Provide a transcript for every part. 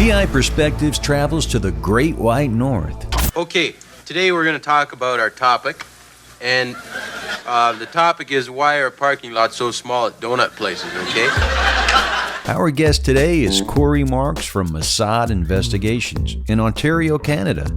PI Perspectives travels to the Great White North. Okay, today we're going to talk about our topic, and the topic is why are parking lots so small at donut places, okay? Our guest today is Corey Marks from Mossad Investigations in Ontario, Canada.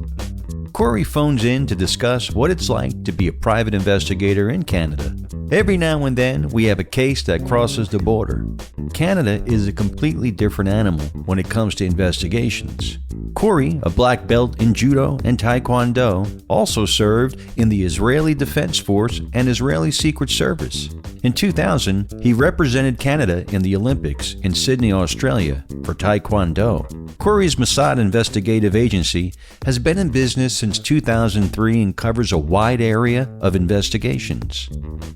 Corey phones in to discuss what it's like to be a private investigator in Canada. Every now and then, we have a case that crosses the border. Canada is a completely different animal when it comes to investigations. Corey, a black belt in Judo and Taekwondo, also served in the Israeli Defense Force and Israeli Secret Service. In 2000, he represented Canada in the Olympics in Sydney, Australia for Taekwondo. Corey's Mossad Investigative Agency has been in business since 2003 and covers a wide area of investigations.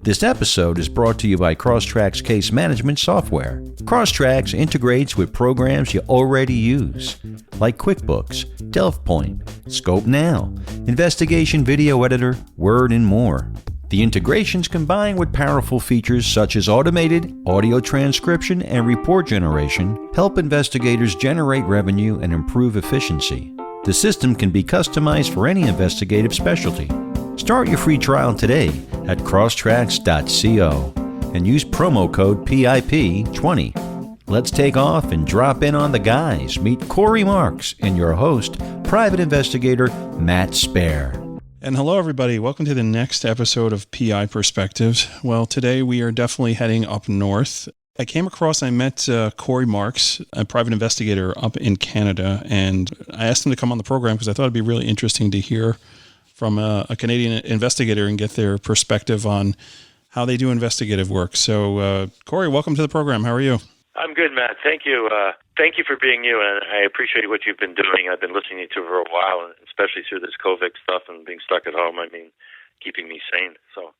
This episode is brought to you by Crosstrack's case management software. Crosstrack integrates with programs you already use, like QuickBooks, DelfPoint, ScopeNow, Investigation Video Editor, Word, and more. The integrations combine with powerful features such as automated audio transcription and report generation help investigators generate revenue and improve efficiency. The system can be customized for any investigative specialty. Start your free trial today at crosstracks.co and use promo code PIP20. Let's take off and drop in on the guys. Meet Corey Marks and your host, Private Investigator Matt Spare. And hello, everybody. Welcome to the next episode of PI Perspectives. Well, today we are definitely heading up north. I met Corey Marks, a private investigator up in Canada, and I asked him to come on the program because I thought it'd be really interesting to hear from a Canadian investigator and get their perspective on how they do investigative work. So, Corey, welcome to the program. How are you? I'm good, Matt. Thank you. Thank you for being you, and I appreciate what you've been doing. I've been listening to you for a while, especially through this COVID stuff and being stuck at home. I mean, keeping me sane. So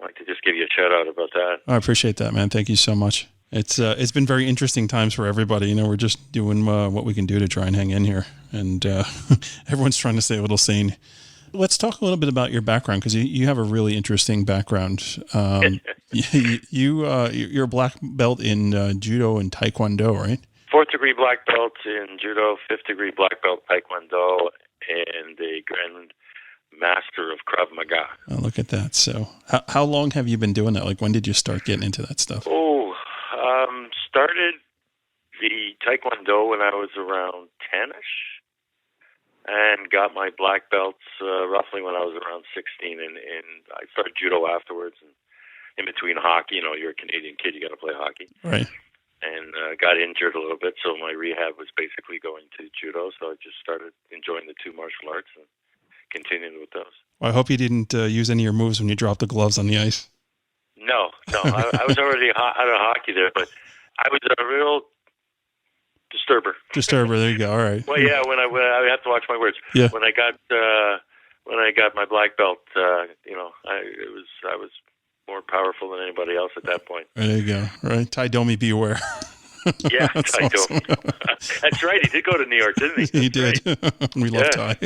I'd like to just give you a shout-out about that. I appreciate that, man. Thank you so much. It's been very interesting times for everybody. You know, we're just doing what we can do to try and hang in here, and everyone's trying to stay a little sane. Let's talk a little bit about your background, because you have a really interesting background. You're a black belt in Judo and Taekwondo, right? 4th degree black belt in Judo, 5th degree black belt Taekwondo, and a Grand Master of Krav Maga. Oh, look at that. So how long have you been doing that? Like, when did you start getting into that stuff? Started the Taekwondo when I was around 10-ish. And got my black belts roughly when I was around 16, and I started judo afterwards. And in between hockey, you know, you're a Canadian kid, you got to play hockey. Right. And got injured a little bit, so my rehab was basically going to judo. So I just started enjoying the two martial arts and continued with those. Well, I hope you didn't use any of your moves when you dropped the gloves on the ice. No, I was already out of hockey there, but I was a real Disturber, there you go. All right. Well, yeah, when I have to watch my words. Yeah. When I got my black belt, I was more powerful than anybody else at that point. There you go. Right. Ty Domi, beware. Yeah, Ty Domi. That's right. He did go to New York, didn't he? He did. We love Ty.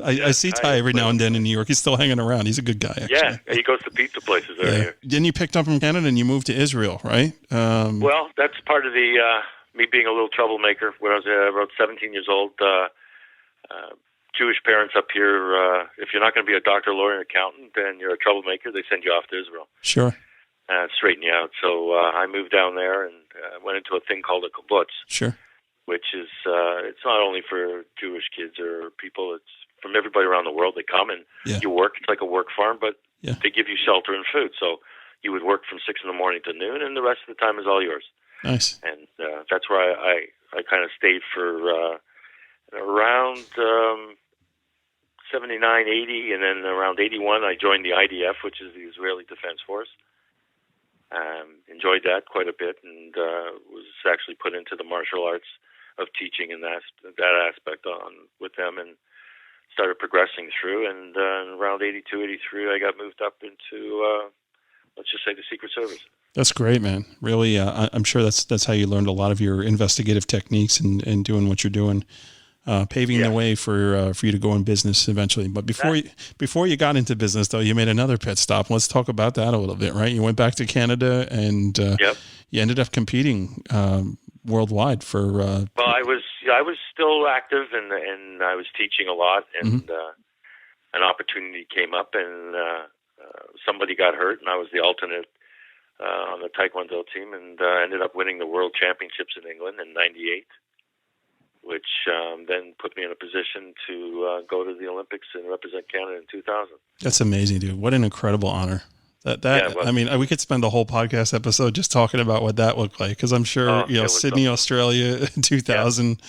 I see Ty every now and then in New York. He's still hanging around. He's a good guy, actually. Yeah, he goes to pizza places over here. Then you picked up from Canada and you moved to Israel, right? Well, that's part of the me being a little troublemaker. When I was about 17 years old, Jewish parents up here, if you're not going to be a doctor, lawyer, and accountant, then you're a troublemaker. They send you off to Israel. Sure. Straighten you out. So I moved down there and went into a thing called a kibbutz. Sure. Which is, it's not only for Jewish kids or people, it's from everybody around the world. They come and you work. It's like a work farm, but they give you shelter and food. So you would work from 6 in the morning to noon, and the rest of the time is all yours. Nice. And that's where I kind of stayed for around 79, 80, and then around 81 I joined the IDF, which is the Israeli Defense Force. Enjoyed that quite a bit, and was actually put into the martial arts of teaching and that aspect on with them, and started progressing through. And around 82, 83, I got moved up into, let's just say, the Secret Service. That's great, man. Really, I'm sure that's how you learned a lot of your investigative techniques and doing what you're doing, paving the way for you to go in business eventually. But before you got into business, though, you made another pit stop. Let's talk about that a little bit, right? You went back to Canada, and you ended up competing worldwide for. Well, I I was still active, and I was teaching a lot, and an opportunity came up, and somebody got hurt, and I was the alternate on the Taekwondo team, and ended up winning the World Championships in England in '98, which then put me in a position to go to the Olympics and represent Canada in 2000. That's amazing, dude. What an incredible honor. I mean, we could spend the whole podcast episode just talking about what that looked like, because I'm sure, Sydney, Australia, 2000,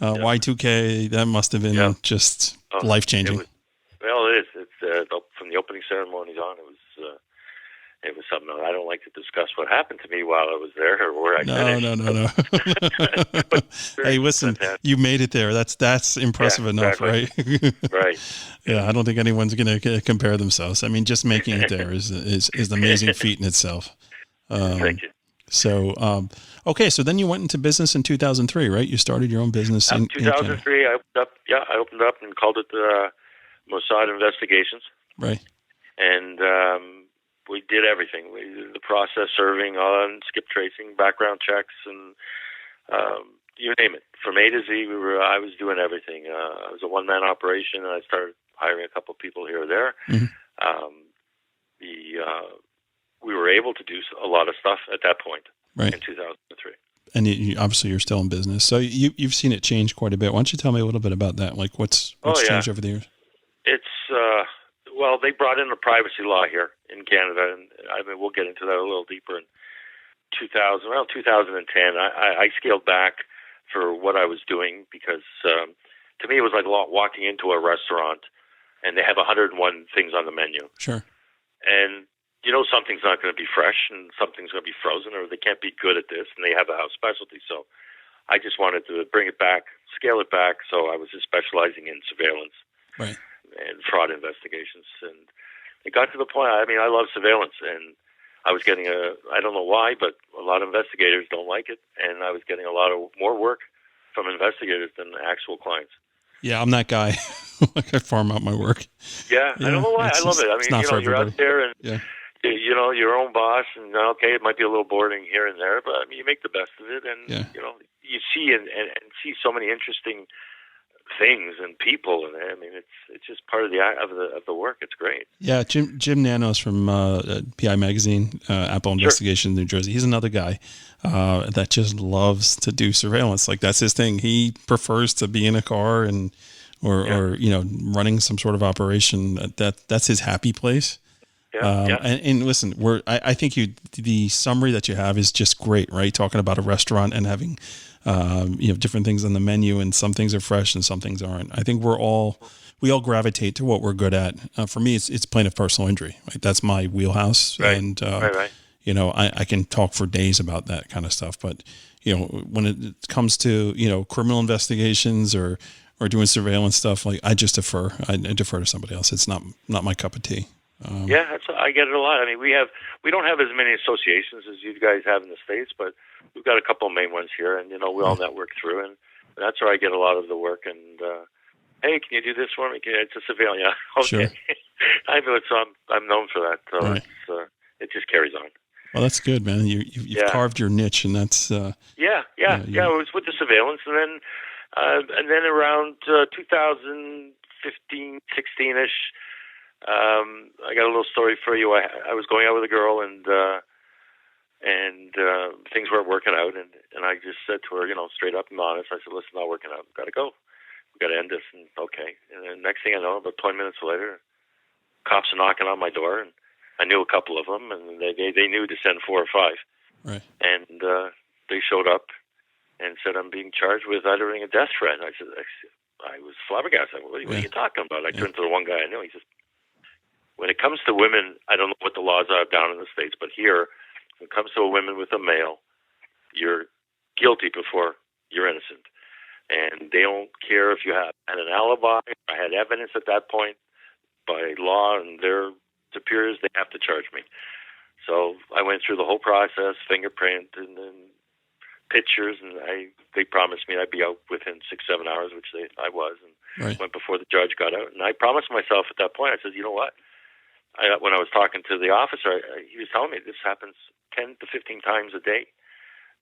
Y2K, that must have been just life-changing. It is. It's from the opening ceremonies on, it was something. I don't like to discuss what happened to me while I was there or where I finished. No. Hey, listen, you made it there. That's impressive enough, right? Right. Yeah, I don't think anyone's going to compare themselves. I mean, just making it there is an amazing feat in itself. Thank you. So, okay, so then you went into business in 2003, right? You started your own business in 2003. I opened up and called it Mossad Investigations. Right. And we did everything. We did the process serving on skip tracing, background checks, and you name it. From A to Z, I was doing everything. It was a one-man operation, and I started hiring a couple of people here or there. We were able to do a lot of stuff at that point in 2003. And obviously you're still in business. So you've seen it change quite a bit. Why don't you tell me a little bit about that? Like what's changed over the years? It's, well, they brought in a privacy law here in Canada, and I mean, we'll get into that a little deeper. In 2010, I scaled back for what I was doing because to me it was like walking into a restaurant and they have 101 things on the menu. Sure. And you know something's not going to be fresh and something's going to be frozen, or they can't be good at this, and they have a house specialty. So I just wanted to bring it back, scale it back. So I was just specializing in surveillance and fraud investigations. And it got to the point, I mean, I love surveillance, and I was getting I don't know why, but a lot of investigators don't like it, and I was getting a lot of more work from investigators than actual clients. Yeah, I'm that guy. Like I farm out my work. Yeah, I don't know why. I love it. I mean, you're out there and you know, your own boss, and okay, it might be a little boring here and there, but I mean, you make the best of it, and you know, you see and see so many interesting things and people, and I mean, it's just part of the work. It's great. Yeah, Jim Nanos from PI Magazine, Apple Investigations, New Jersey. He's another guy that just loves to do surveillance. Like that's his thing. He prefers to be in a car or you know, running some sort of operation. That's his happy place. And listen, I think the summary that you have is just great, right? Talking about a restaurant and having, you know, different things on the menu, and some things are fresh and some things aren't. I think we all gravitate to what we're good at. For me, it's plaintiff personal injury, right? That's my wheelhouse. Right. And, you know, I can talk for days about that kind of stuff, but you know, when it comes to, you know, criminal investigations or doing surveillance stuff, like I just defer. I defer to somebody else. It's not my cup of tea. I get it a lot. I mean, we don't have as many associations as you guys have in the States, but we've got a couple of main ones here, and you know, we all network through, and that's where I get a lot of the work. And hey, can you do this for me? It's a civilian. Yeah, okay. Sure. I know it, so I'm known for that. So it just carries on. Well, that's good, man. You've carved your niche, and that's it was with the surveillance, and then around 2015, 16ish. I got a little story for you. I was going out with a girl, and things weren't working out, and I just said to her, you know, straight up and honest, I said, listen, not working out. We've got to go. We've got to end this. And okay. And then next thing I know, about 20 minutes later, cops are knocking on my door, and I knew a couple of them, and they knew to send 4 or 5. Right. And they showed up and said, I'm being charged with uttering a death threat. I said, I was flabbergasted. What are you talking about? I turned to the one guy I knew. He says, when it comes to women, I don't know what the laws are down in the States, but here, when it comes to a woman with a male, you're guilty before you're innocent. And they don't care if you had an alibi. I had evidence at that point. By law and their superiors, they have to charge me. So I went through the whole process, fingerprint, and then pictures, and they promised me I'd be out within 6-7 hours, which I was, and went before the judge got out. And I promised myself at that point, I said, you know what? When I was talking to the officer, he was telling me this happens 10 to 15 times a day,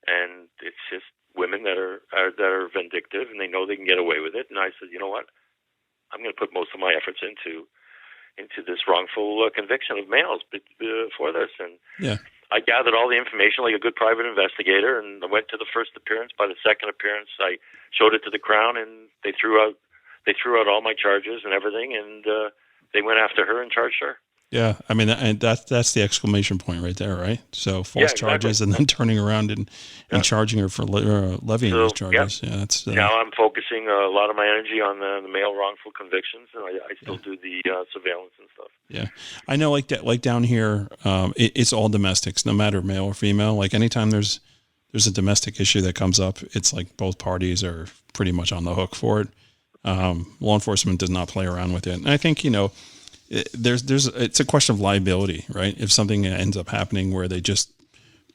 and it's just women that are vindictive, and they know they can get away with it. And I said, you know what? I'm going to put most of my efforts into this wrongful conviction of males for this. And Yeah. I gathered all the information like a good private investigator, and I went to the first appearance. By the second appearance, I showed it to the Crown, and they threw out all my charges and everything, and they went after her and charged her. Yeah, I mean, and that's the exclamation point right there, right? So false charges, and then turning around and charging her for levying those charges. Yeah, that's now I'm focusing a lot of my energy on the male wrongful convictions, and I still do the surveillance and stuff. Yeah, I know. Like down here, it's all domestics, no matter male or female. Like anytime there's a domestic issue that comes up, it's like both parties are pretty much on the hook for it. Law enforcement does not play around with it, and I think it's a question of liability, right? If something ends up happening where they just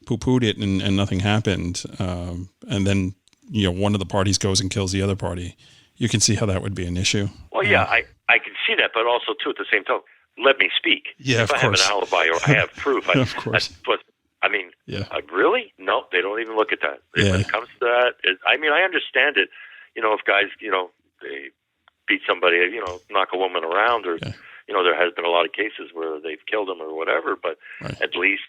poo-pooed it and nothing happened, and then one of the parties goes and kills the other party, you can see how that would be an issue. Well, yeah, I can see that, but also too at the same time, let me speak. Yeah, if of I course. have an alibi or I have proof, of course. I mean, really? No, they don't even look at that. When it comes to that, I understand it. If guys, they beat somebody, knock a woman around, or there has been a lot of cases where they've killed them or whatever, but at least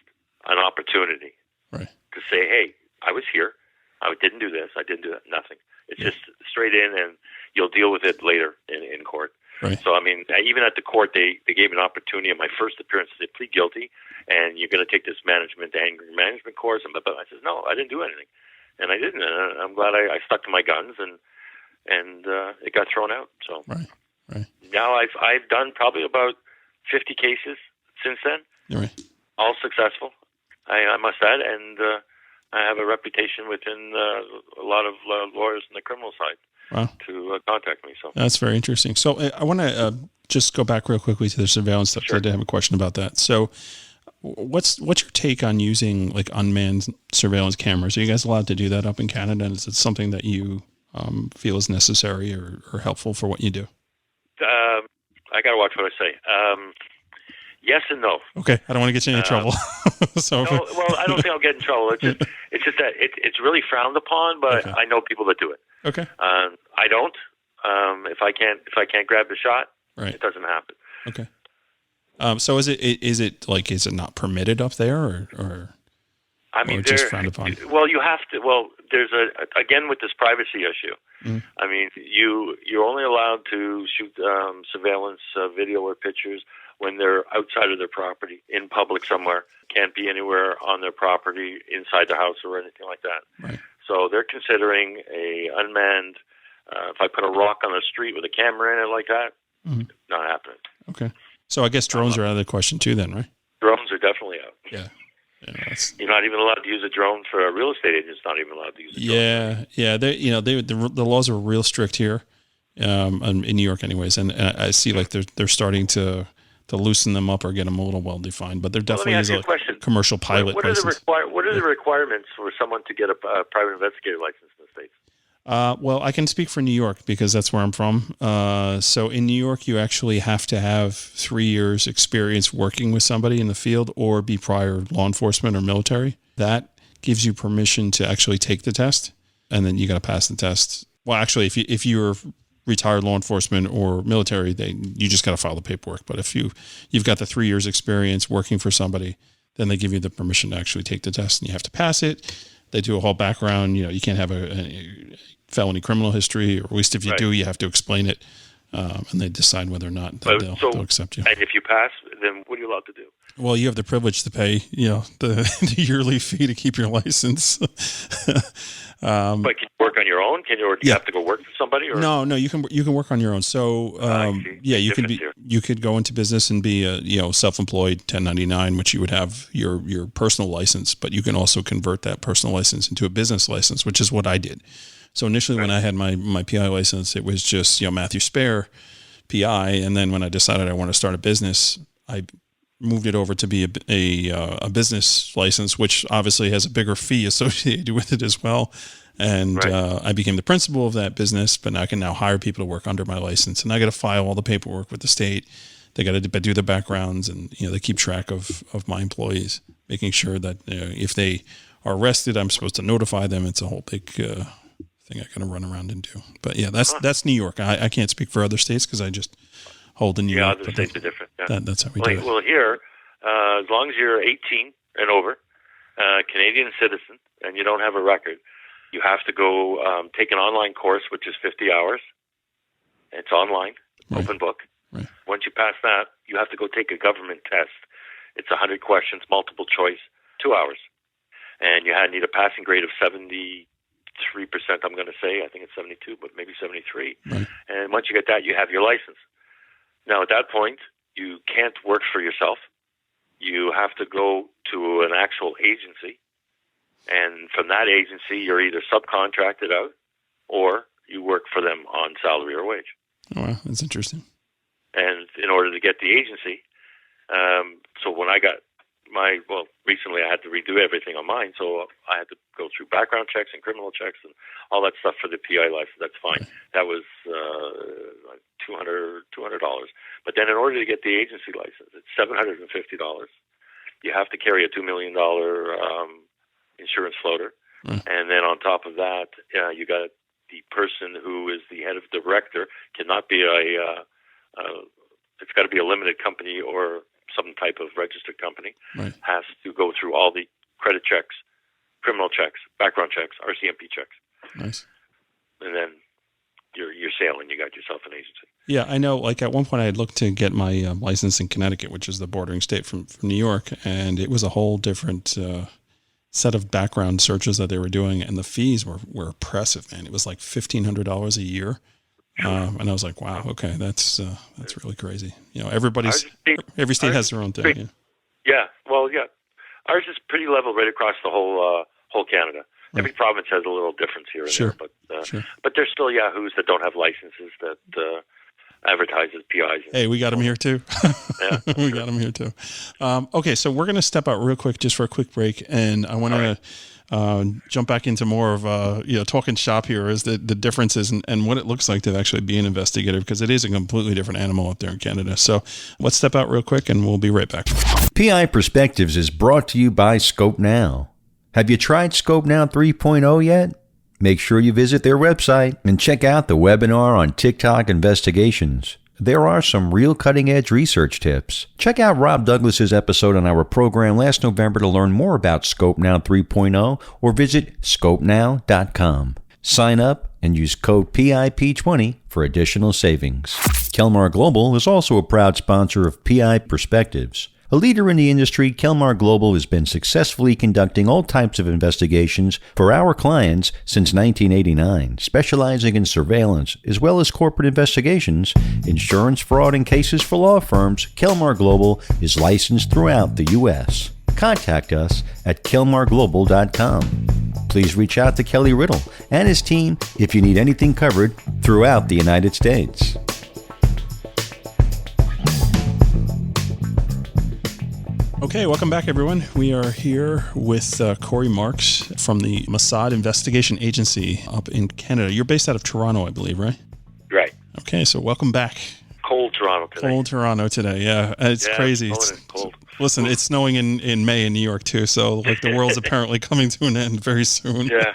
an opportunity to say, hey, I was here, I didn't do this, I didn't do that, nothing. It's just straight in, and you'll deal with it later in court. Right. So, I mean, even at the court, they gave an opportunity at my first appearance to say, plead guilty, and you're going to take this anger management course. And I said, no, I didn't do anything. And I didn't. And I'm glad I stuck to my guns, and it got thrown out. So now I've done probably about 50 cases since then, all successful, I must add, and I have a reputation within a lot of lawyers on the criminal side. Wow. To contact me. So that's very interesting. So I want to just go back real quickly to the surveillance stuff. Sure. I did have a question about that. So what's your take on using like unmanned surveillance cameras? Are you guys allowed to do that up in Canada? And is it something that you feel is necessary or helpful for what you do? I got to watch what I say. Yes and no. Okay, I don't want to get you in any trouble. No, well, I don't think I'll get in trouble. It's just that it's really frowned upon, but I know people that do it. Okay. I don't. If I can't grab the shot, it doesn't happen. Okay. So is it not permitted up there, or I mean, just frowned upon? Well, you have to. Well, there's again with this privacy issue. Mm. I mean, you're only allowed to shoot surveillance video or pictures when they're outside of their property, in public somewhere. Can't be anywhere on their property, inside the house or anything like that. Right. So they're considering a unmanned, if I put a rock on the street with a camera in it like that, not happening. Okay. So I guess drones are out of the question too then, right? Drones are definitely out. Yeah. You're not even allowed to use a drone for a real estate agent's not even allowed to use a drone. Yeah. The laws are real strict here, in New York anyways. And I see like they're starting to loosen them up or get them a little well defined, but there definitely is a commercial pilot license. What are the requirements for someone to get a private investigator license in the States? Well, I can speak for New York because that's where I'm from. So in New York, you actually have to have 3 years experience working with somebody in the field or be prior law enforcement or military. That gives you permission to actually take the test, and then you got to pass the test. Well, actually, if you're retired law enforcement or military, you just got to file the paperwork. But if you've got the 3 years experience working for somebody, then they give you the permission to actually take the test, and you have to pass it. They do a whole background. You can't have a felony criminal history, or at least if you do, you have to explain it, and they decide whether or not they'll accept you. And if you pass, then what are you allowed to do? Well, you have the privilege to pay, the yearly fee to keep your license. But can you work on your own? Do you have to go work for somebody? Or? No, you can work on your own. So, you could go into business and be a self-employed 1099, which you would have your personal license, but you can also convert that personal license into a business license, which is what I did. So initially when I had my PI license, it was just, Matthew Spare PI. And then when I decided I want to start a business, I moved it over to be a business license, which obviously has a bigger fee associated with it as well. And I became the principal of that business, but I can now hire people to work under my license, and I got to file all the paperwork with the state. They got to do the backgrounds, and they keep track of my employees, making sure that if they are arrested, I'm supposed to notify them. It's a whole big thing I got to run around and do. But yeah, that's New York. I can't speak for other states because I just hold in New York. Yeah, other states are different. Yeah. That's how we do it. Well, here, as long as you're 18 and over, Canadian citizen, and you don't have a record, you have to go take an online course, which is 50 hours. It's online, open book. Right. Once you pass that, you have to go take a government test. It's 100 questions, multiple choice, 2 hours. And you need a passing grade of 73%, I'm going to say. I think it's 72, but maybe 73. Right. And once you get that, you have your license. Now, at that point, you can't work for yourself. You have to go to an actual agency. And from that agency, you're either subcontracted out or you work for them on salary or wage. Oh, wow, that's interesting. And in order to get the agency, so when I got recently I had to redo everything on mine, so I had to go through background checks and criminal checks and all that stuff for the PI license. That's fine. That was $200. But then in order to get the agency license, it's $750. You have to carry a $2 million insurance floater. And then on top of that, you got the person who is the head of director cannot be it's got to be a limited company or some type of registered company. Right. Has to go through all the credit checks, criminal checks, background checks, RCMP checks. Nice. And then you're sailing. You got yourself an agency. Yeah, I know. Like at one point I had looked to get my license in Connecticut, which is the bordering state from New York. And it was a whole different set of background searches that they were doing. And the fees were oppressive, man. It was like $1,500 a year. And I was like, wow, okay, that's really crazy. You know, every state has their own thing. Yeah. Well, yeah. Ours is pretty level right across the whole Canada. Right. Every province has a little difference here and there, but there's still yahoos that don't have licenses that advertise as PIs. Hey, we got them here too. Yeah, we got them here too. Okay, so we're going to step out real quick just for a quick break, and I want to jump back into more of talking shop here is the differences and what it looks like to actually be an investigator, because it is a completely different animal out there in Canada. So let's step out real quick and we'll be right back. PI Perspectives is brought to you by Scope Now. Have you tried Scope Now 3.0 yet? Make sure you visit their website and check out the webinar on TikTok investigations. There are some real cutting-edge research tips. Check out Rob Douglas's episode on our program last November to learn more about Scope Now 3.0 or visit scopenow.com. Sign up and use code PIP20 for additional savings. Kelmar Global is also a proud sponsor of PI Perspectives. A leader in the industry, Kelmar Global has been successfully conducting all types of investigations for our clients since 1989, specializing in surveillance as well as corporate investigations, insurance fraud, and cases for law firms. Kelmar Global is licensed throughout the U.S. Contact us at kelmarglobal.com. Please reach out to Kelly Riddle and his team if you need anything covered throughout the United States. Okay, welcome back, everyone. We are here with Corey Marks from the Mossad Investigation Agency up in Canada. You're based out of Toronto, I believe, right? Right. Okay, so welcome back. Cold Toronto today. Cold Toronto today, yeah. It's crazy. Cold. Listen, it's snowing in May in New York, too, so like the world's apparently coming to an end very soon. Yeah.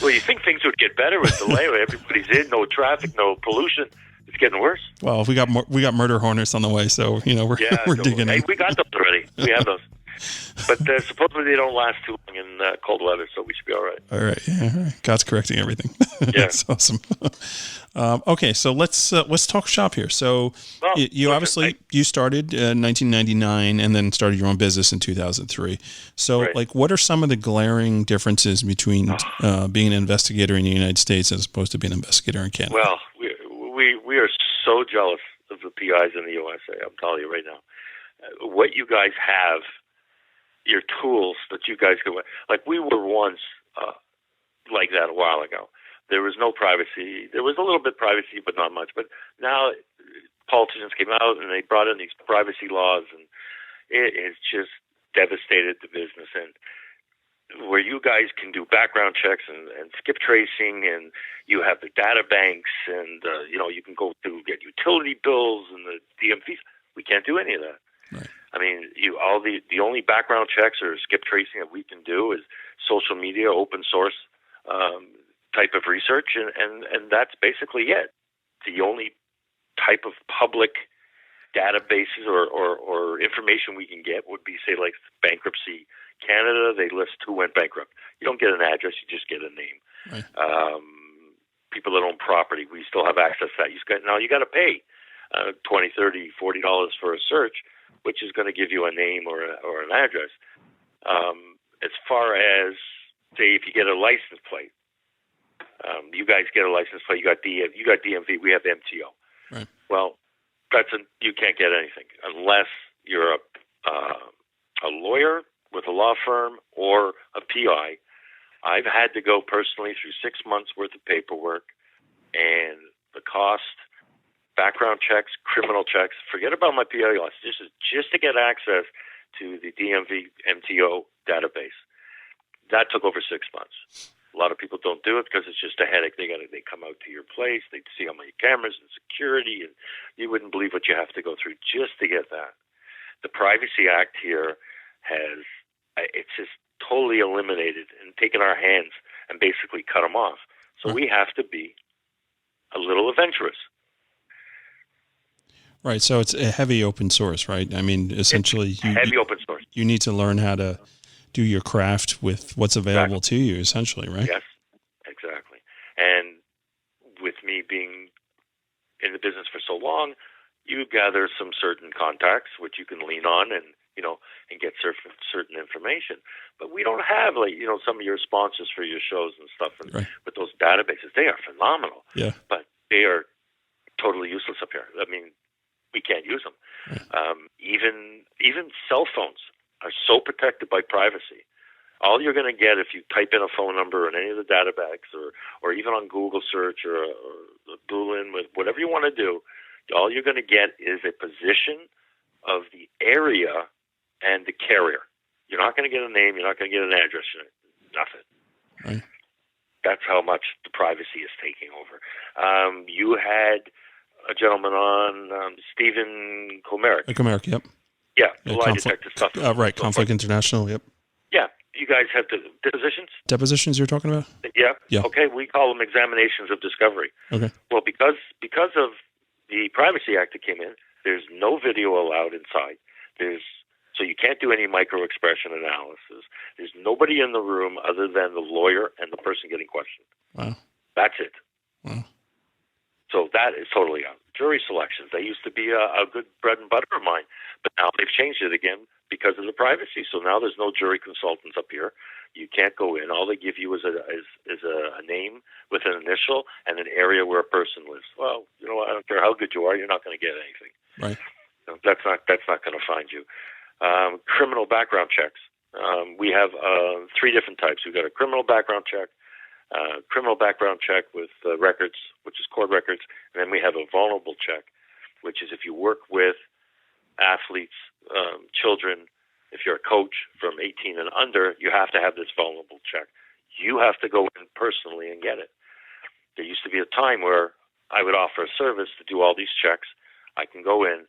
Well, you think things would get better with delay. Everybody's in, no traffic, no pollution. It's getting worse. Well, we got murder hornets on the way, so we're digging in. We got those already. We have those, but supposedly they don't last too long in cold weather, so we should be all right. All right, yeah, all right. God's correcting everything. Yeah, that's awesome. Okay, so let's talk shop here. So you obviously you started in 1999 and then started your own business in 2003. So like, what are some of the glaring differences between being an investigator in the United States as opposed to being an investigator in Canada? Well, we are so jealous of the PIs in the USA. I'm telling you right now, what you guys have, your tools that you guys can, like we were once like that a while ago. There was no privacy. There was a little bit privacy, but not much. But now politicians came out and they brought in these privacy laws, and it has just devastated the business. And where you guys can do background checks and skip tracing, and you have the data banks, and you can go to get utility bills and the DMVs. We can't do any of that. Right. I mean, the only background checks or skip tracing that we can do is social media, open source type of research, and that's basically it. The only type of public databases or information we can get would be, say, like Bankruptcy Canada. They list who went bankrupt. You don't get an address, you just get a name. Right. People that own property, we still have access to that. Now you got to pay $20, $30, $40 for a search, which is going to give you a name or an address. As far as, say, if you get a license plate, you guys get a license plate. You got DMV. We have MTO. Right. Well, you can't get anything unless you're a lawyer with a law firm or a PI. I've had to go personally through 6 months worth of paperwork, and the cost, background checks, criminal checks. Forget about my PI loss. This is just to get access to the DMV MTO database. That took over 6 months. A lot of people don't do it because it's just a headache. They come out to your place, they see how many cameras and security, and you wouldn't believe what you have to go through just to get that. The Privacy Act here it's just totally eliminated and taken our hands and basically cut them off. So we have to be a little adventurous. Right. So it's a heavy open source, right? I mean, essentially, heavy open source. You need to learn how to do your craft with what's available to you, essentially, right? Yes, exactly. And with me being in the business for so long, you gather some certain contacts which you can lean on and get certain information. But we don't have some of your sponsors for your shows and stuff. And right. With those databases, they are phenomenal. Yeah. But they are totally useless up here. I mean, we can't use them. Right. Even cell phones are so protected by privacy. All you're going to get if you type in a phone number in any of the data banks or even on Google search or Boolean, whatever you want to do, all you're going to get is a position of the area and the carrier. You're not going to get a name. You're not going to get an address. Nothing. Right. That's how much the privacy is taking over. You had a gentleman on, Stephen Comerick. Comerick, yep. Yeah, the lie detector stuff. Right, Conflict International, yep. Yeah, you guys have depositions? Depositions you're talking about? Yeah. Okay, we call them examinations of discovery. Okay. Well, because of the Privacy Act that came in, there's no video allowed inside. So you can't do any micro-expression analysis. There's nobody in the room other than the lawyer and the person getting questioned. Wow. That's it. Wow. So that is totally out. Jury selections, they used to be a good bread and butter of mine, but now they've changed it again because of the privacy. So now there's no jury consultants up here. You can't go in. All they give you is a name with an initial and an area where a person lives. Well, I don't care how good you are, you're not going to get anything. Right. That's not going to find you. Criminal background checks. We have 3 different types. We've got a criminal background check, with records, which is court records, and then we have a vulnerable check, which is if you work with athletes, children, if you're a coach from 18 and under, you have to have this vulnerable check. You have to go in personally and get it. There used to be a time where I would offer a service to do all these checks. I can go in,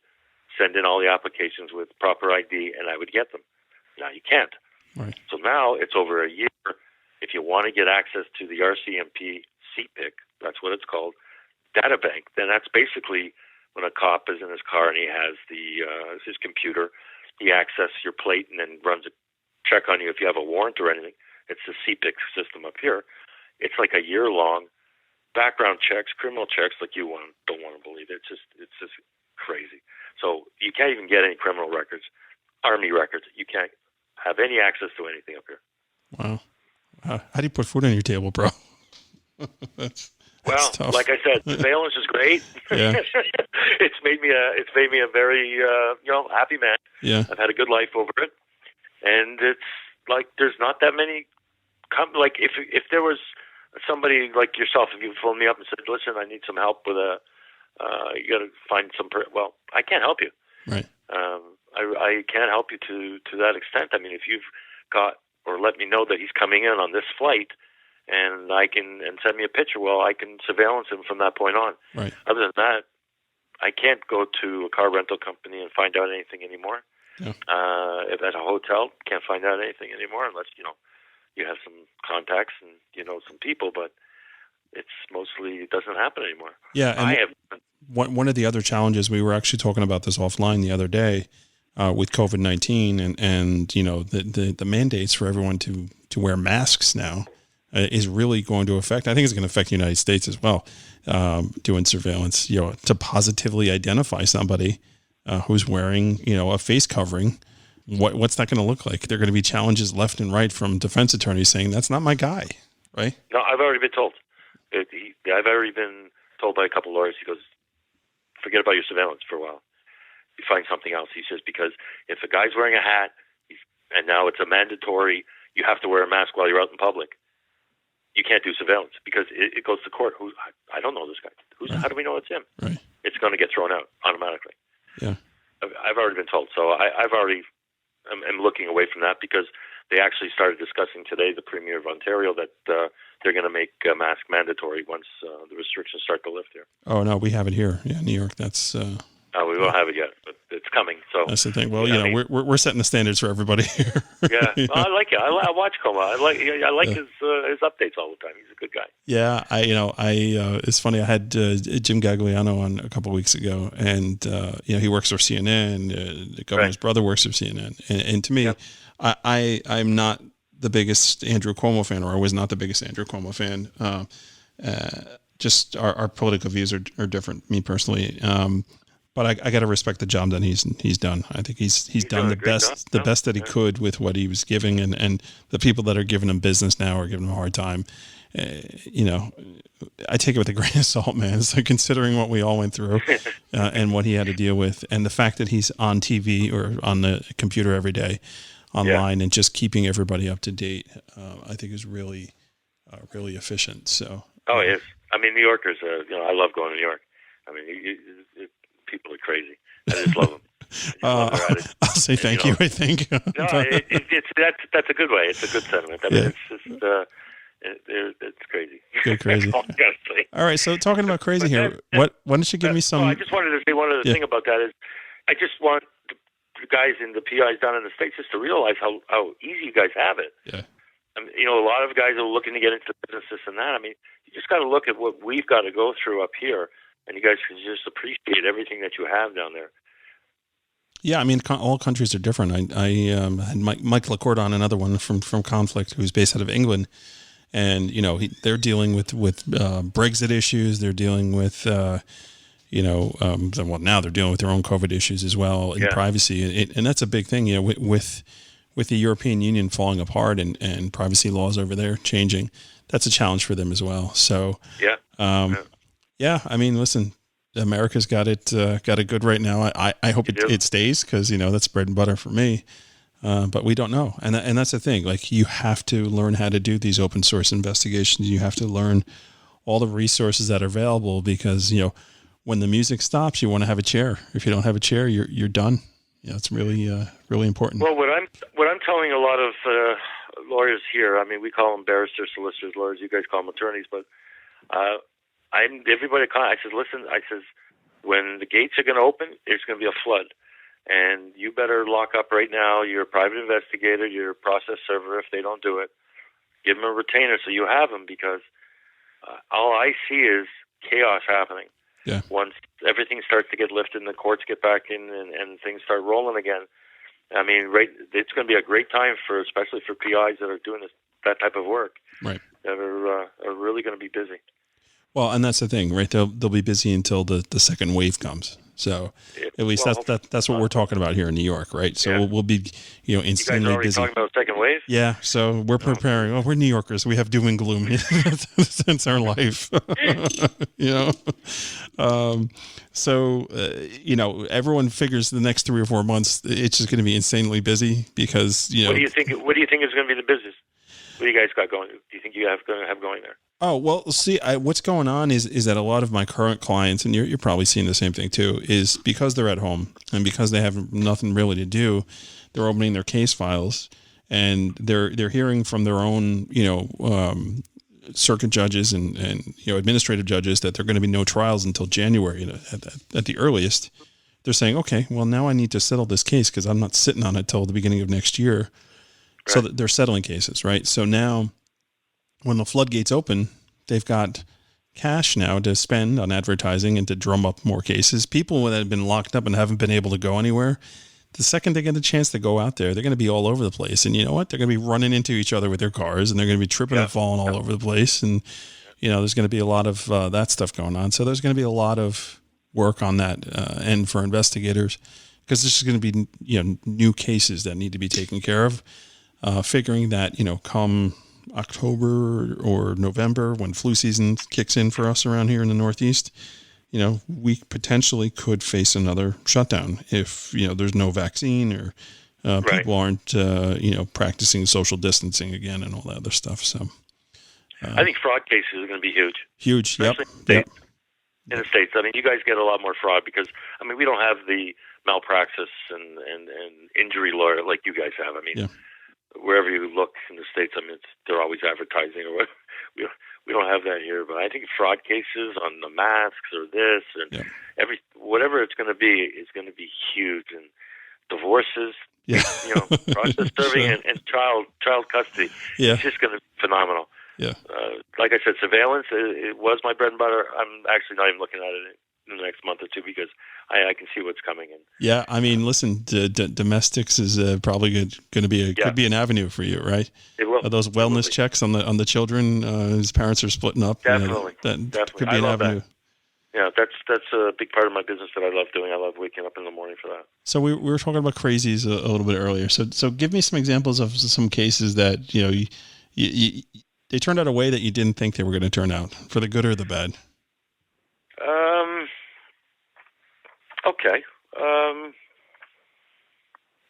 send in all the applications with proper ID, and I would get them. Now you can't. Right. So now it's over a year. If you want to get access to the RCMP CPIC, that's what it's called, data bank, then that's basically when a cop is in his car and he has his computer, he accesses your plate and then runs a check on you if you have a warrant or anything. It's the CPIC system up here. It's like a year-long background checks, criminal checks, like don't want to believe it. It's just crazy. So you can't even get any criminal records, Army records. You can't have any access to anything up here. Wow. How do you put food on your table, bro? That's tough. Like I said, surveillance is great. Yeah. It's made me a very happy man. Yeah. I've had a good life over it, and it's like there's not that many. Like if there was somebody like yourself, if you phoned me up and said, "Listen, I need some help with you got to find some." Well, I can't help you. Right. I can't help you to that extent. I mean, if you've got or let me know that he's coming in on this flight, and send me a picture, well, I can surveillance him from that point on. Right. Other than that, I can't go to a car rental company and find out anything anymore. Yeah. If at a hotel, can't find out anything anymore unless, you have some contacts and, some people, but it doesn't happen anymore. Yeah. And one of the other challenges, we were actually talking about this offline the other day, with COVID-19 and the mandates for everyone to wear masks now is really going to affect, I think it's going to affect the United States as well, doing surveillance, to positively identify somebody who's wearing, a face covering. What's that going to look like? There are going to be challenges left and right from defense attorneys saying, that's not my guy, right? No, I've already been told. I've already been told by a couple of lawyers, he goes, forget about your surveillance for a while. You find something else. He says, because if a guy's wearing a hat, and now it's a mandatory, you have to wear a mask while you're out in public, you can't do surveillance because it goes to court. I don't know this guy. Right. How do we know it's him? Right. It's going to get thrown out automatically. Yeah. I've already been told. So I'm looking away from that because they actually started discussing today, the Premier of Ontario, that they're going to make a mask mandatory once the restrictions start to lift here. Oh, no, we have it here. Yeah, New York, that's... we won't have it yet, but it's coming. So that's the thing. Well, we're setting the standards for everybody here. Yeah, well, I like it. I watch Coma. I like his updates all the time. He's a good guy. Yeah, it's funny. I had Jim Gagliano on a couple of weeks ago, and he works for CNN. The governor's brother works for CNN, and to me, I'm not the biggest Andrew Cuomo fan, or I was not the biggest Andrew Cuomo fan. Just our political views are different. Me personally. But I got to respect the job that he's done. I think he's done the best that he could with what he was giving, and the people that are giving him business now are giving him a hard time. I take it with a grain of salt, man. So considering what we all went through and what he had to deal with, and the fact that he's on TV or on the computer every day, online, and just keeping everybody up to date, I think is really efficient. So. Oh, yes. I mean, New Yorkers. I love going to New York. I mean, people are crazy. I just love them. I'll say thank you. I think. No, that's a good way. It's a good sentiment. I mean, it's just it's crazy. Good crazy. Honestly. All right. So talking about crazy here, why don't you give me some? I just wanted to say one other thing about that is, I just want the guys in the PIs down in the States just to realize how easy you guys have it. Yeah. I mean, a lot of guys are looking to get into business, this and that. I mean, you just got to look at what we've got to go through up here. And you guys can just appreciate everything that you have down there. Yeah, I mean, all countries are different. I had Mike LaCourte on, another one from Conflict, who's based out of England, and they're dealing with Brexit issues. They're dealing with now they're dealing with their own COVID issues as well, and privacy, and that's a big thing. With the European Union falling apart and privacy laws over there changing, that's a challenge for them as well. So yeah, I mean, listen, America's got it good right now. I hope it stays because that's bread and butter for me. But we don't know, and that's the thing. Like, you have to learn how to do these open source investigations. You have to learn all the resources that are available because when the music stops, you want to have a chair. If you don't have a chair, you're done. It's really important. Well, what I'm telling a lot of lawyers here, I mean, we call them barristers, solicitors, lawyers. You guys call them attorneys, but. I says, listen, when the gates are going to open, there's going to be a flood. And you better lock up right now. You're a private investigator. You're a process server. If they don't do it, give them a retainer so you have them, because all I see is chaos happening. Yeah. Once everything starts to get lifted and the courts get back in and things start rolling again, I mean, it's going to be a great time especially for PIs that are doing that type of work. Right. That are really going to be busy. Well, and that's the thing, right? They'll be busy until the second wave comes. So at least that's what we're talking about here in New York, right? So we'll be insanely busy. You guys are already talking about second wave? Yeah. So we're preparing. Oh, we're New Yorkers. We have doom and gloom since our life. Everyone figures the next 3 or 4 months it's just going to be insanely busy because What do you think? What do you think is going to be the busiest? What do you guys got going? Do you think you going to have going there? Oh, well, see, what's going on is that a lot of my current clients, and you're probably seeing the same thing too, is because they're at home and because they have nothing really to do, they're opening their case files and they're hearing from their own, circuit judges and administrative judges that there are going to be no trials until January at the earliest. they're saying, okay, well, now I need to settle this case because I'm not sitting on it till the beginning of next year. Right. So that they're settling cases, right? So now when the floodgates open, they've got cash now to spend on advertising and to drum up more cases. People that have been locked up and haven't been able to go anywhere, the second they get a chance to go out there, they're going to be all over the place. And you know what? They're going to be running into each other with their cars, and they're going to be tripping and falling all over the place. And, there's going to be a lot of that stuff going on. So there's going to be a lot of work on that end for investigators, because this is going to be, new cases that need to be taken care of. Figuring that, come October or November, when flu season kicks in for us around here in the Northeast, we potentially could face another shutdown if, there's no vaccine or people aren't, practicing social distancing again and all that other stuff. So I think fraud cases are going to be huge. Huge. Yep. In the States. I mean, you guys get a lot more fraud because, we don't have the malpractice and injury lawyer like you guys have. Wherever you look in the States, they're always advertising or what. We don't have that here, but I think fraud cases on the masks or this and whatever it's going to be is going to be huge. And divorces, process serving and child custody. It's just going to be phenomenal. Yeah. Like I said, surveillance, it was my bread and butter. I'm actually not even looking at it in the next month or two because I can see what's coming. Yeah, listen, domestics is probably going to be could be an avenue for you, right? It will. Those wellness checks on the children whose parents are splitting up. Definitely. That could be an avenue. That. Yeah, that's a big part of my business that I love doing. I love waking up in the morning for that. So we were talking about crazies a little bit earlier. So give me some examples of some cases that you they turned out a way that you didn't think they were going to turn out, for the good or the bad. Okay.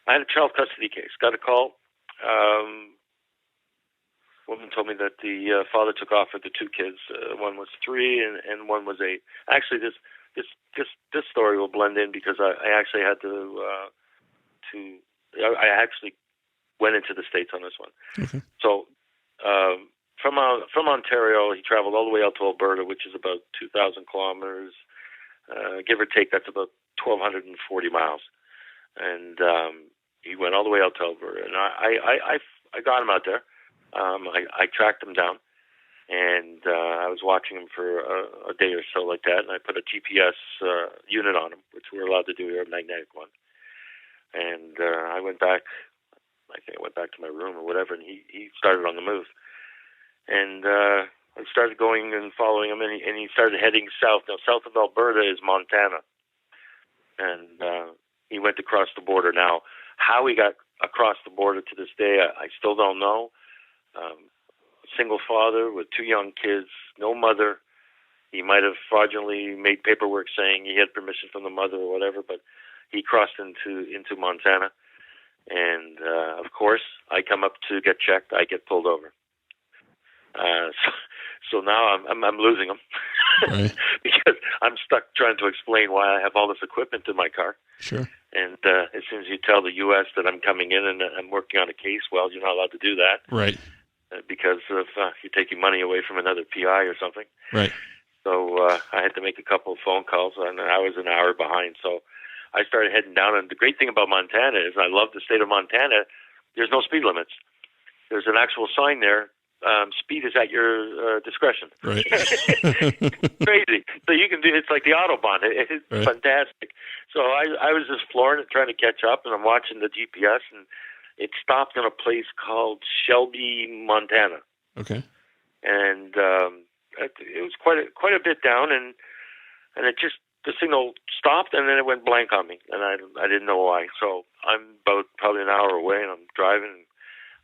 I had a child custody case. Got a call. Woman told me that the father took off with the two kids. One was 3 and one was 8. Actually, this story will blend in because I actually had I actually went into the States on this one. Okay. So from Ontario, he traveled all the way out to Alberta, which is about 2,000 kilometers, give or take. That's about 1,240 miles, and he went all the way out to Alberta. And I got him out there. I tracked him down, and I was watching him for a day or so like that. And I put a GPS unit on him, which we're allowed to do here, a magnetic one. And I went back. I think I went back to my room or whatever, and he started on the move. And I started going and following him, and he started heading south. Now, south of Alberta is Montana. And he went across the border. Now, how he got across the border to this day, I still don't know. Single father with 2 young kids, no mother. He might have fraudulently made paperwork saying he had permission from the mother or whatever, but he crossed into Montana. And, of course, I come up to get checked. I get pulled over. So now I'm losing them. Right. Because I'm stuck trying to explain why I have all this equipment in my car. Sure. And as soon as you tell the U.S. that I'm coming in and I'm working on a case, well, you're not allowed to do that. Right. Because of you're taking money away from another PI or something. Right. So I had to make a couple of phone calls, and I was an hour behind. So I started heading down. And the great thing about Montana is, I love the state of Montana, there's no speed limits. There's an actual sign there. Speed is at your discretion. Right. Crazy. So you can do, it's like the Autobahn. It's right. Fantastic. So I was just flooring it, trying to catch up, and I'm watching the GPS, and it stopped in a place called Shelby, Montana. Okay. And it was quite a bit down, and it just, the signal stopped, and then it went blank on me, and I didn't know why. So I'm about probably an hour away, and I'm driving, and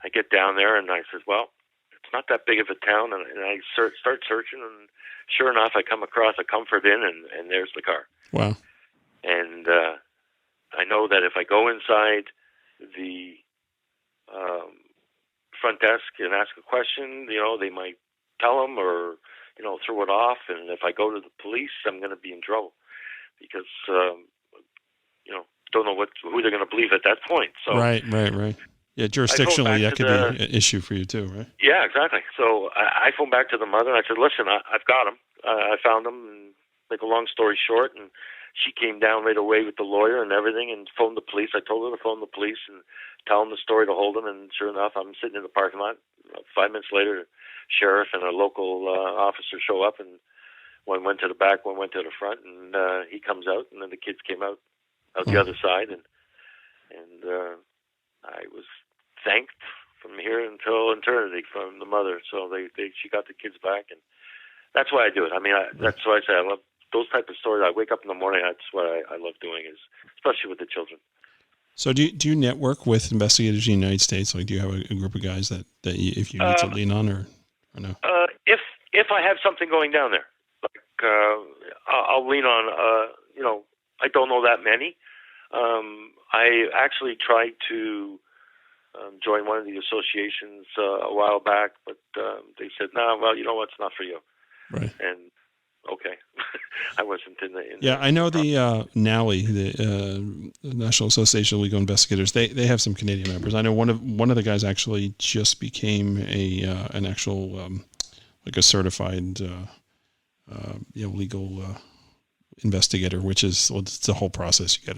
I get down there, and I says, well, it's not that big of a town, and I start searching, and sure enough, I come across a Comfort Inn, and there's the car. Wow. And I know that if I go inside the front desk and ask a question, they might tell them or, throw it off. And if I go to the police, I'm going to be in trouble because, don't know who they're going to believe at that point. So Right. Yeah, jurisdictionally, that could be an issue for you too, right? Yeah, exactly. So I phoned back to the mother, and I said, listen, I've got him. I found him, and make a long story short, and she came down right away with the lawyer and everything and phoned the police. I told her to phone the police and tell them the story to hold them. And sure enough, I'm sitting in the parking lot. 5 minutes later, sheriff and a local officer show up, and one went to the back, one went to the front, and he comes out, and then the kids came out the other side, and I was thanked from here until eternity from the mother. So she got the kids back, and that's why I do it. I mean, that's why I say I love those type of stories. I wake up in the morning. That's what I love doing, is especially with the children. So do you network with investigators in the United States? Like, do you have a group of guys that if you need to lean on, or no? If I have something going down there, like I'll lean on. I don't know that many. I actually tried to join one of the associations a while back, but they said, "No, well, you know what? It's not for you." Right. And okay, I wasn't in the. I know the NALI, the National Association of Legal Investigators. They have some Canadian members. I know one of the guys actually just became an actual like a certified legal investigator, which is it's the whole process. You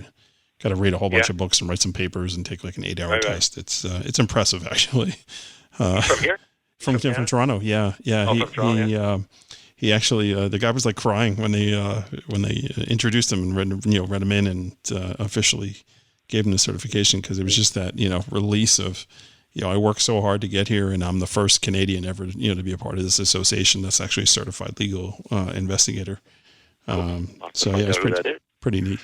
got to read a whole bunch of books and write some papers and take like an 8-hour test. It's impressive, actually. From here? From Toronto. Yeah. Oh, from Toronto, He actually, the guy was like crying when they introduced him and read him in and officially gave him the certification, because it was just that, release of, I worked so hard to get here, and I'm the first Canadian ever, to be a part of this association that's actually a certified legal investigator. So yeah, it's pretty neat.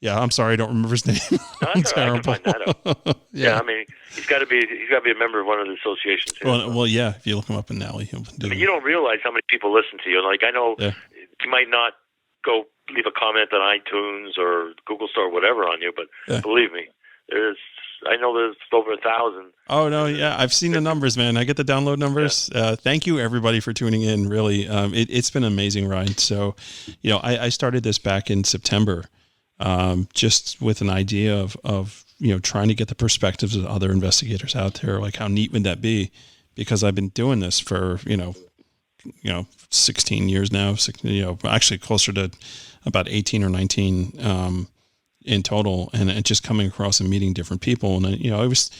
Yeah, I'm sorry, I don't remember his name. No, I'm terrible. I can find that out. I mean, he's got to be a member of one of the associations here. Well, yeah, if you look him up in NALI, he'll do. You don't realize how many people listen to you. Like, I know you might not go leave a comment on iTunes or Google Store or whatever on you, but believe me, I know there's over 1,000. Oh no, yeah, I've seen the numbers, man. I get the download numbers. Yeah. Thank you everybody for tuning in. Really, it's been an amazing ride. So, I started this back in September. Just with an idea of trying to get the perspectives of other investigators out there. Like, how neat would that be? Because I've been doing this for 16 years now. Actually closer to about 18 or 19 in total, and just coming across and meeting different people. And it was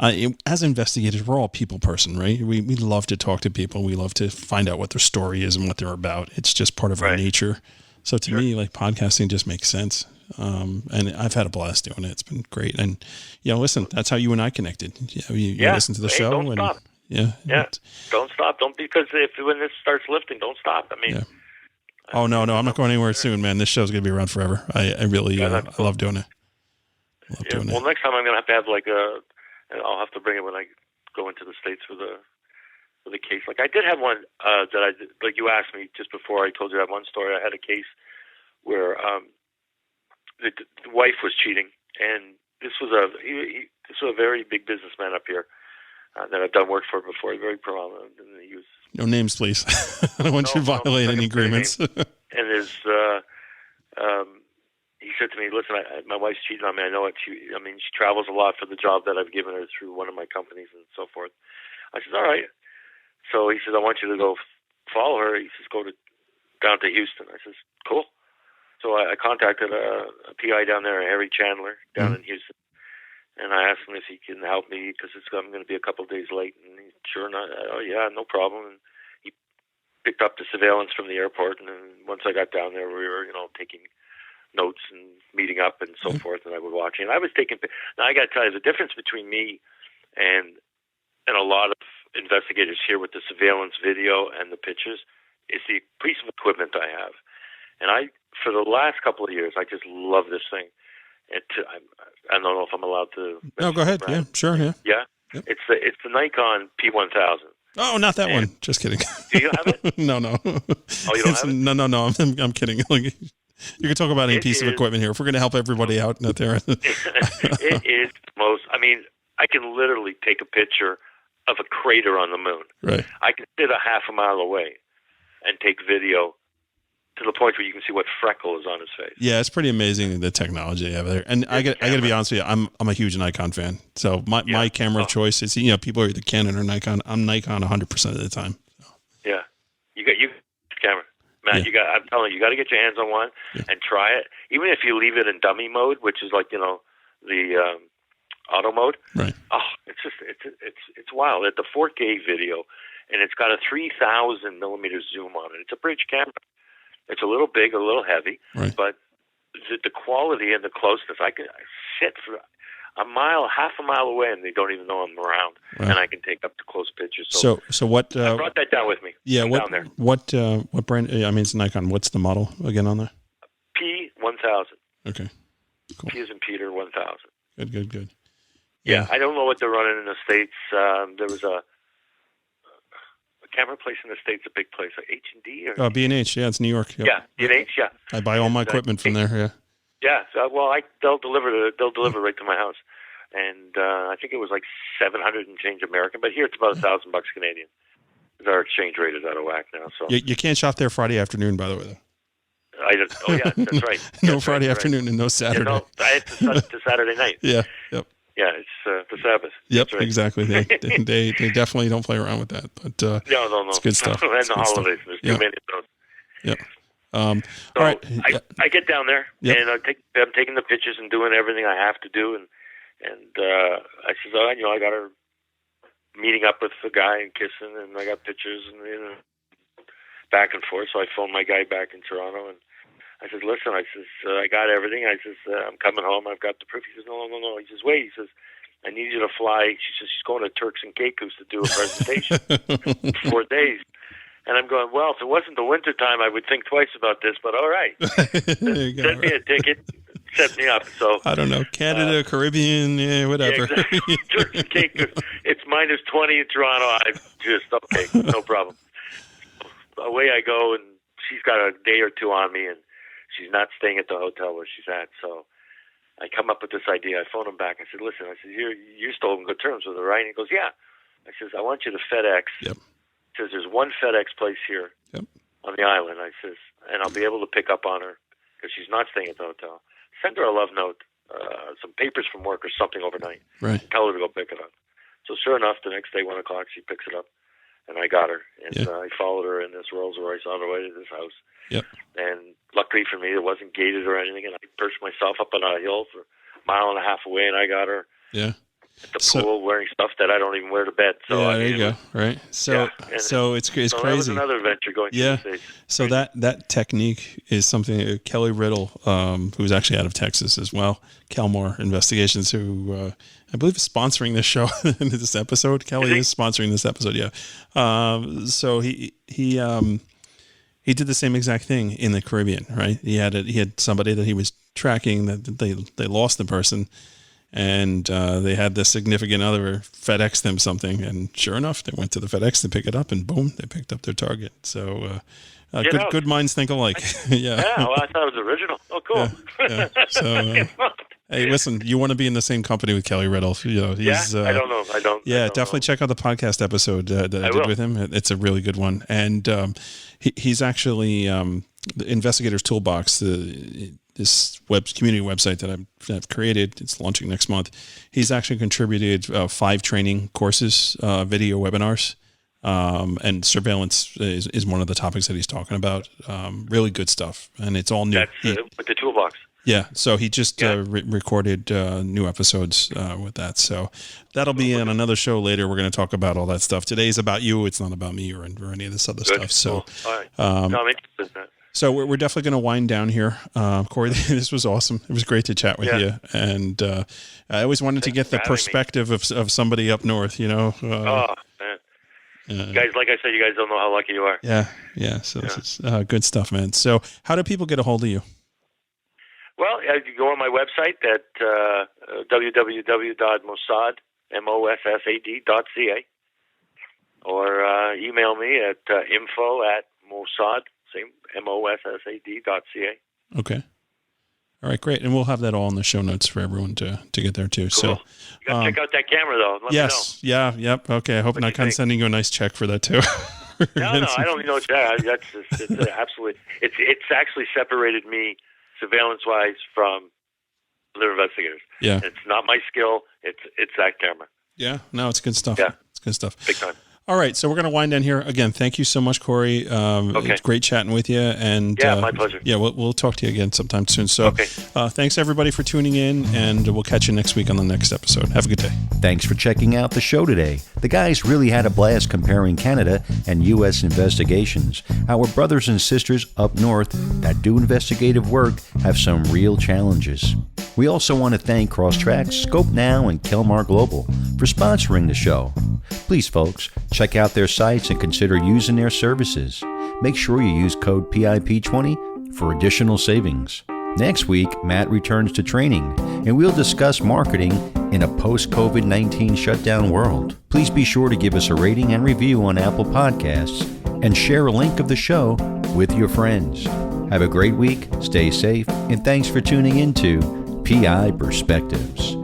as investigators, we're all people person, right? We love to talk to people. We love to find out what their story is and what they're about. It's just part of our nature. So to me, like, podcasting just makes sense. And I've had a blast doing it. It's been great. And, listen, that's how you and I connected. You listen to the show. Don't stop. Yeah. Don't stop. Because when this starts lifting, don't stop. I mean. Yeah. Oh, no, I'm not going anywhere soon, man. This show's going to be around forever. I really I love doing it. Well, next time I'm going to have I'll have to bring it when I go into the States with a case. Like, I did have one that I did, like you asked me just before. I told you that one story. I had a case where the wife was cheating, and this was a very big businessman up here that I've done work for before. Very prominent, and he was. No names, please. I don't want you to violate any agreements. And he said to me, "Listen, my wife's cheating on me. I know it. She travels a lot for the job that I've given her through one of my companies and so forth." I said, "All right." So he says, "I want you to go follow her." He says, "Go down to Houston." I says, "Cool." So I contacted a PI down there, Harry Chandler, down in Houston, and I asked him if he can help me because I'm going to be a couple of days late. And he, sure enough, oh yeah, no problem. And he picked up the surveillance from the airport, and then once I got down there, we were taking notes and meeting up and so forth, and I was watching. And I was taking. Now I got to tell you, the difference between me and a lot of investigators here with the surveillance video and the pictures is the piece of equipment I have. And for the last couple of years, I just love this thing. I don't know if I'm allowed to. No, go ahead. Yeah, sure. Yeah. Yeah. Yep. It's the Nikon P1000. Oh, not that one. Just kidding. Do you have it? No. Oh, you don't have it? No. I'm kidding. You can talk about any piece of equipment here. If we're going to help everybody out there. It is most. I mean, I can literally take a picture of a crater on the moon. Right. I can sit a half a mile away and take video to the point where you can see what freckle is on his face. Yeah, it's pretty amazing, the technology they have there. And I got to be honest with you, I'm a huge Nikon fan. So my camera of choice is, people are either Canon or Nikon. I'm Nikon 100% of the time. So. Yeah. You got camera. Matt, I'm telling you got to get your hands on one and try it. Even if you leave it in dummy mode, which is like, the auto mode. Right. Oh, it's wild. At the 4K video, and it's got a 3,000 millimeter zoom on it. It's a bridge camera. It's a little big, a little heavy, right. but the quality and the closeness, I sit for half a mile away, and they don't even know I'm around, and I can take up to close pictures. So what? I brought that down with me. Yeah. Down there. What brand? I mean, it's an Nikon. What's the model again on there? P1000. Okay. Cool. P as in Peter 1000. Good. Yeah, I don't know what they're running in the States. There was a camera place in the States, a big place, like H&D or B&H. Yeah, it's New York. Yep. Yeah, B&H. Yeah, I buy all my equipment from there. Yeah. Yeah. So, they'll deliver right to my house, and I think it was like 700 and change American, but here it's about $1,000 Canadian. Our exchange rate is out of whack now. So you can't shop there Friday afternoon, by the way, though. That's right. No Friday afternoon and no Saturday. It's Saturday night. Yeah. Yep. Yeah, it's the Sabbath. Yep, right. Exactly. They definitely don't play around with that. But no, it's good stuff. And the holidays, there's too many of those. Yep. All right. I get down there and I'm taking the pictures and doing everything I have to do, and I says, I got her meeting up with the guy and kissing, and I got pictures and back and forth. So I phoned my guy back in Toronto, and I said, listen, I got everything. I says, I'm coming home. I've got the proof. He says, no. He says, wait. He says, I need you to fly. She says, she's going to Turks and Caicos to do a presentation for 4 days. And I'm going, well, if it wasn't the winter time, I would think twice about this, but all right. Send me a ticket. Set me up. So I don't know, Canada, Caribbean, whatever. Yeah, exactly. Turks and Caicos. It's minus 20 in Toronto. I'm just, okay, no problem. Away I go, and she's got a day or two on me, and she's not staying at the hotel where she's at. So I come up with this idea. I phone him back. I said, listen, you're still on good terms with her, right? And he goes, yeah. I says, I want you to FedEx. Yep. He says, there's one FedEx place here on the island. I says, and I'll be able to pick up on her because she's not staying at the hotel. Send her a love note, some papers from work or something overnight. Right. Tell her to go pick it up. So sure enough, the next day, 1 o'clock, she picks it up. And I got her, and I followed her in this Rolls Royce on her way to this house. Yep. And luckily for me, it wasn't gated or anything, and I perched myself up on a hill for a mile and a half away, and I got her at the pool wearing stuff that I don't even wear to bed. So there you go. Right. So it's crazy. That was another adventure going to the States. So that technique is something Kelly Riddle, who's actually out of Texas as well, Kelmore Investigations, who I believe is sponsoring this show in this episode. Kelly is sponsoring this episode. Yeah. So he did the same exact thing in the Caribbean, right? He had somebody that he was tracking that they lost the person, and they had the significant other FedEx them something, and sure enough, they went to the FedEx to pick it up, and boom, they picked up their target. So good minds think alike. Yeah, well, I thought it was original. Oh, cool. Yeah. So. Hey, listen, you want to be in the same company with Kelly Riddle. He's, I don't know. I don't. Yeah, definitely check out the podcast episode that I did with him. It's a really good one. And he's actually the Investigator's Toolbox, this community website that I've created. It's launching next month. He's actually contributed 5 training courses, video webinars, and surveillance is one of the topics that he's talking about. Really good stuff. And it's all new. That's with the toolbox. Yeah, so he just recorded new episodes with that. So that'll be in another show later. We're going to talk about all that stuff. Today's about you. It's not about me or any of this other stuff. So, all right. I'm interested in that. So we're definitely going to wind down here. Corey, this was awesome. It was great to chat with you. And I always wanted to get the perspective of somebody up north, oh, man. Guys, like I said, you guys don't know how lucky you are. Yeah. So this is good stuff, man. So how do people get a hold of you? Well, you go on my website at www.mossad.ca, or email me at info@mossad, same mossad.ca. Okay. All right, great. And we'll have that all in the show notes for everyone to get there too. Cool. So you got to check out that camera though. Let me know. Yeah. Yep. Okay. I hope not sending you a nice check for that too. No, I don't need no check. It's absolutely. It's actually separated me surveillance-wise from other investigators. Yeah. It's not my skill. It's that camera. Yeah. No, it's good stuff. Yeah. It's good stuff. Big time. All right, so we're going to wind down here. Again, thank you so much, Corey. Okay. It's great chatting with you. And Yeah, my pleasure. Yeah, we'll talk to you again sometime soon. So Okay. Thanks, everybody, for tuning in, and we'll catch you next week on the next episode. Have a good day. Thanks for checking out the show today. The guys really had a blast comparing Canada and U.S. investigations. Our brothers and sisters up north that do investigative work have some real challenges. We also want to thank Crosstrack, Scope Now, and Kelmar Global for sponsoring the show. Please, folks, check out their sites and consider using their services. Make sure you use code PIP20 for additional savings. Next week, Matt returns to training, and we'll discuss marketing in a post-COVID-19 shutdown world. Please be sure to give us a rating and review on Apple Podcasts and share a link of the show with your friends. Have a great week, stay safe, and thanks for tuning in to PI Perspectives.